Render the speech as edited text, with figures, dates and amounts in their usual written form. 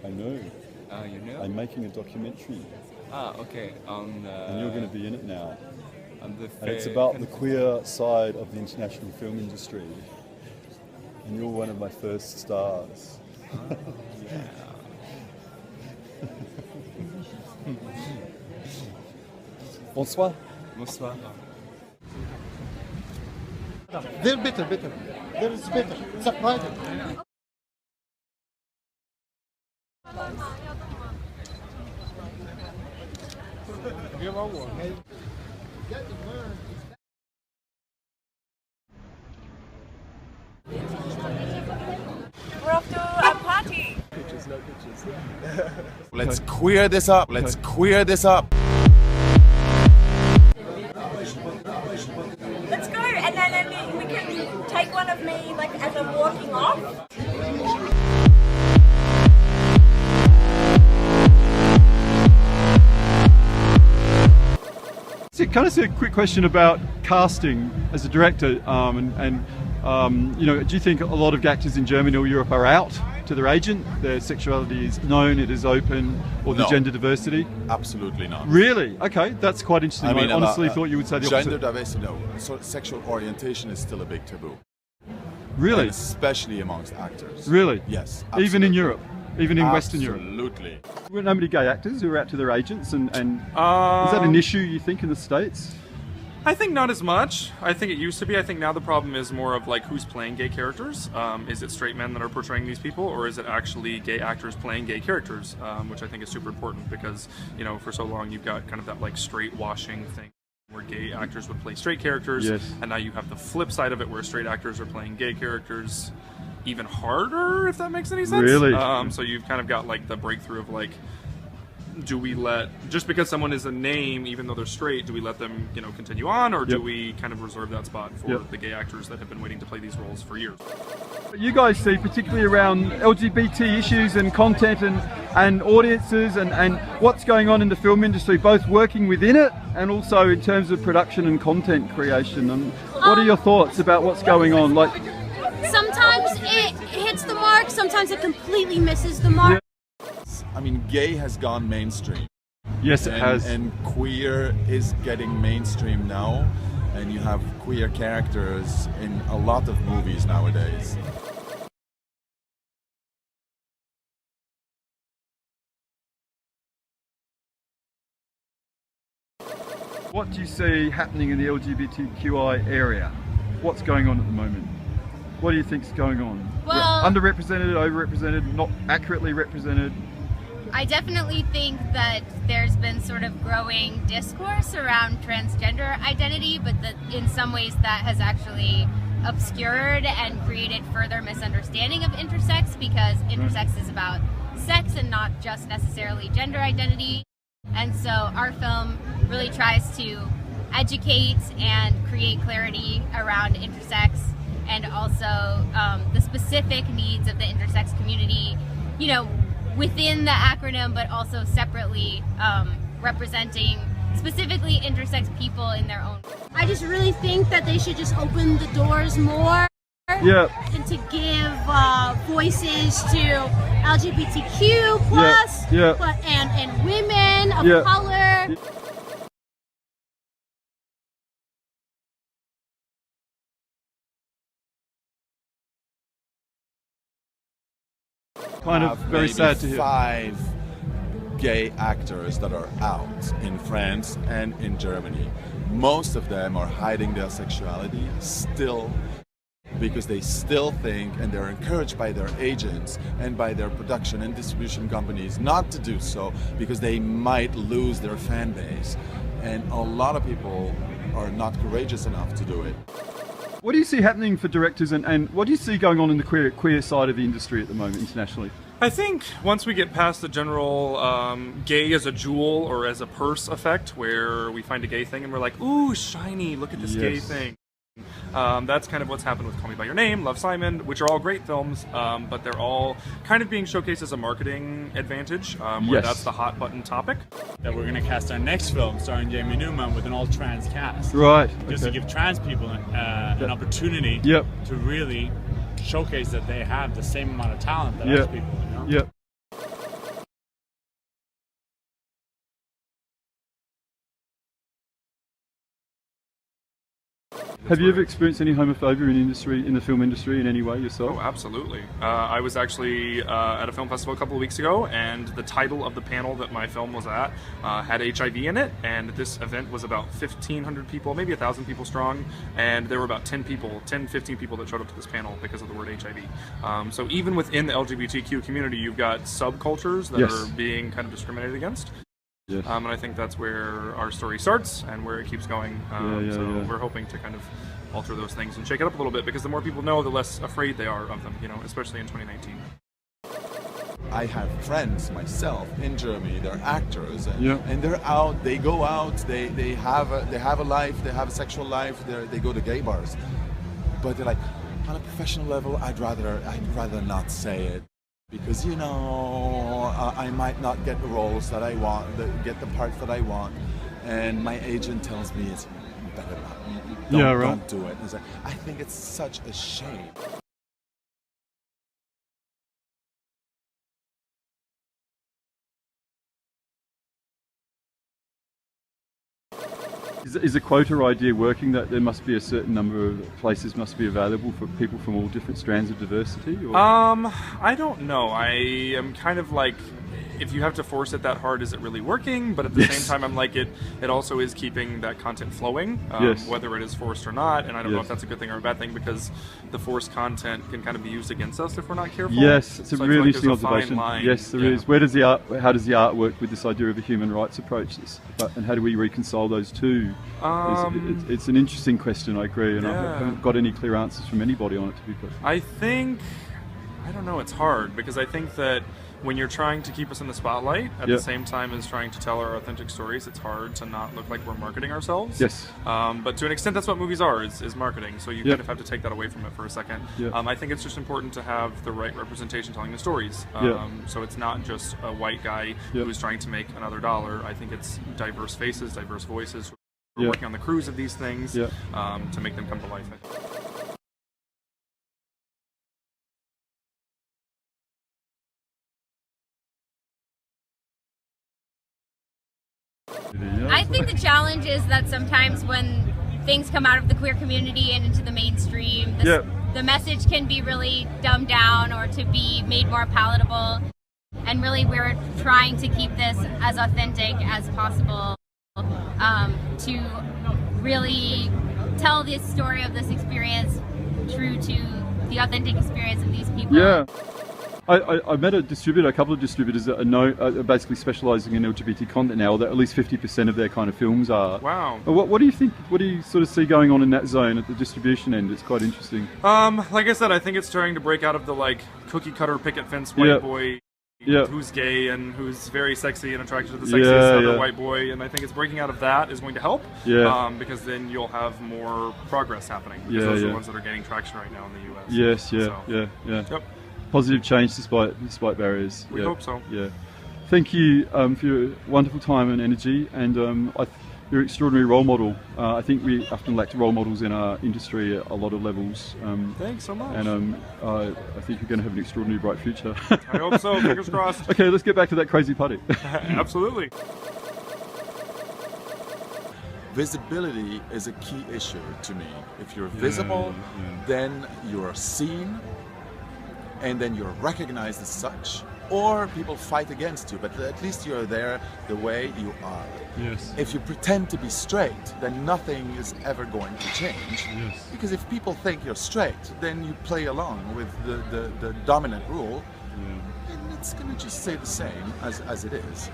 I know. You know? I'm making a documentary. Okay. And you're going to be in it now. On the And it's about the queer side of the international film industry. And you're one of my first stars. Yeah. Bonsoir. Bonsoir. They're better. There is better. Subtitled. We're off to a party. Pictures, no pictures. Let's queer this up. Let's queer this up. Let's go, and then we can take one of me like as I'm walking off. So, can I say a quick question about casting as a director? You know, do you think a lot of actors in Germany or Europe are out to their agent? Their sexuality is known, it is open, or the No. gender diversity? Absolutely not. Really? Okay, that's quite interesting. I honestly thought you would say the gender opposite. diversity, no. So sexual orientation is still a big taboo. Really? And especially amongst actors. Really? Yes. Even in absolutely. Europe? Even in Western Europe? Absolutely. There are many gay actors who are out to their agents, and is that an issue, you think, in the States? I think not as much. I think it used to be. I think now the problem is more of like who's playing gay characters. Is it straight men that are portraying these people, or is it actually gay actors playing gay characters? Which I think is super important because, you know, for so long you've got kind of that like straight washing thing where gay actors would play straight characters, Yes. and now you have the flip side of it where straight actors are playing gay characters even harder, if that makes any sense. Really? So you've kind of got like the breakthrough of like, do we let, just because someone is a name, even though they're straight, do we let them, you know, continue on, or do Yep. we kind of reserve that spot for Yep. the gay actors that have been waiting to play these roles for years? You guys see, particularly around LGBT issues and content and audiences and what's going on in the film industry, both working within it and also in terms of production and content creation. And what are your thoughts about what's going on? Like, sometimes it hits the mark, sometimes it completely misses the mark. I mean, gay has gone mainstream. yes, it has. And queer is getting mainstream now. And you have queer characters in a lot of movies nowadays. What do you see happening in the LGBTQI area? What's going on at the moment? What do you think's going on? Well- Underrepresented, overrepresented, not accurately represented? I definitely think that there's been sort of growing discourse around transgender identity, but that in some ways that has actually obscured and created further misunderstanding of intersex, because intersex is about sex and not just necessarily gender identity. And so our film really tries to educate and create clarity around intersex and also the specific needs of the intersex community, you know, within the acronym, but also separately representing specifically intersex people in their own. I just really think that they should just open the doors more. Yeah. And to give voices to LGBTQ plus Yeah. and women of Yeah. color. Kind of very maybe sad to hear. 5 gay actors that are out in France and in Germany. Most of them are hiding their sexuality still, because they still think, and they're encouraged by their agents and by their production and distribution companies not to do so, because they might lose their fan base. And a lot of people are not courageous enough to do it. What do you see happening for directors, and what do you see going on in the queer side of the industry at the moment internationally? I think once we get past the general gay as a jewel or as a purse effect, where we find a gay thing and we're like, ooh, shiny, look at this gay Yes. thing. That's kind of what's happened with Call Me By Your Name, Love, Simon, which are all great films, but they're all kind of being showcased as a marketing advantage, where Yes. that's the hot button topic. That we're going to cast our next film starring Jamie Newman with an all-trans cast. Right. Just to give trans people an opportunity Yep. to really showcase that they have the same amount of talent that Yep. us people, you know? Yep. Have you ever experienced any homophobia in the film industry in any way yourself? Oh, absolutely. I was actually at a film festival a couple of weeks ago, and the title of the panel that my film was at had HIV in it, and this event was about 1,500 people, maybe 1,000 people strong, and there were about 10, 15 people that showed up to this panel because of the word HIV. So even within the LGBTQ community, you've got subcultures that Yes. are being kind of discriminated against. Yes. And I think that's where our story starts and where it keeps going. We're hoping to kind of alter those things and shake it up a little bit, because the more people know, the less afraid they are of them, especially in 2019. I have friends myself in Germany. They're actors, and, Yeah. and they're out. They go out. They have a life. They have a sexual life. They go to gay bars, but they're like, on a professional level, I'd rather not say it, because I might not get the roles that I want, get the parts that I want, and my agent tells me it's better not. Don't do it. It's like, I think it's such a shame. Is the quota idea working, that there must be a certain number of places must be available for people from all different strands of diversity? Or? I don't know. I am kind of like, if you have to force it that hard, is it really working? But at the same time, I'm like, it also is keeping that content flowing, whether it is forced or not. And I don't know if that's a good thing or a bad thing, because the forced content can kind of be used against us if we're not careful. Yes, it's a so really I feel interesting like there's a observation. fine line. Yes, there is. Where does how does the art work with this idea of a human rights approach? And how do we reconcile those two? It's an interesting question, I agree, and I haven't got any clear answers from anybody on it, to be perfect. I don't know, it's hard, because I think that when you're trying to keep us in the spotlight at the same time as trying to tell our authentic stories, it's hard to not look like we're marketing ourselves. Yes. But to an extent, that's what movies are, is marketing. So you kind of have to take that away from it for a second. I think it's just important to have the right representation telling the stories. So it's not just a white guy who's trying to make another dollar. I think it's diverse faces, diverse voices. We're working on the crews of these things to make them come to life. I think the challenge is that sometimes when things come out of the queer community and into the mainstream, the message can be really dumbed down or to be made more palatable. And really, we're trying to keep this as authentic as possible, to really tell this story of this experience true to the authentic experience of these people. Yeah. I met a couple of distributors that are basically specialising in LGBT content now, that at least 50% of their kind of films are. Wow. What do you think? What do you sort of see going on in that zone at the distribution end? It's quite interesting. Like I said, I think it's starting to break out of the cookie cutter picket fence white boy who's gay and who's very sexy and attracted to the sexiest other white boy, and I think it's breaking out of that is going to help, because then you'll have more progress happening, because those are the ones that are gaining traction right now in the US. Yes, Yep. Positive change despite barriers. We hope so. Yeah. Thank you for your wonderful time and energy, and you're an extraordinary role model. I think we often lack role models in our industry at a lot of levels. Thanks so much. And I think you're going to have an extraordinarily bright future. I hope so. Fingers crossed. Okay, let's get back to that crazy party. Absolutely. Visibility is a key issue to me. If you're visible, then you're seen, and then you're recognized as such, or people fight against you, but at least you're there the way you are. Yes. If you pretend to be straight, then nothing is ever going to change. Yes. Because if people think you're straight, then you play along with the dominant rule, and it's going to just stay the same as it is.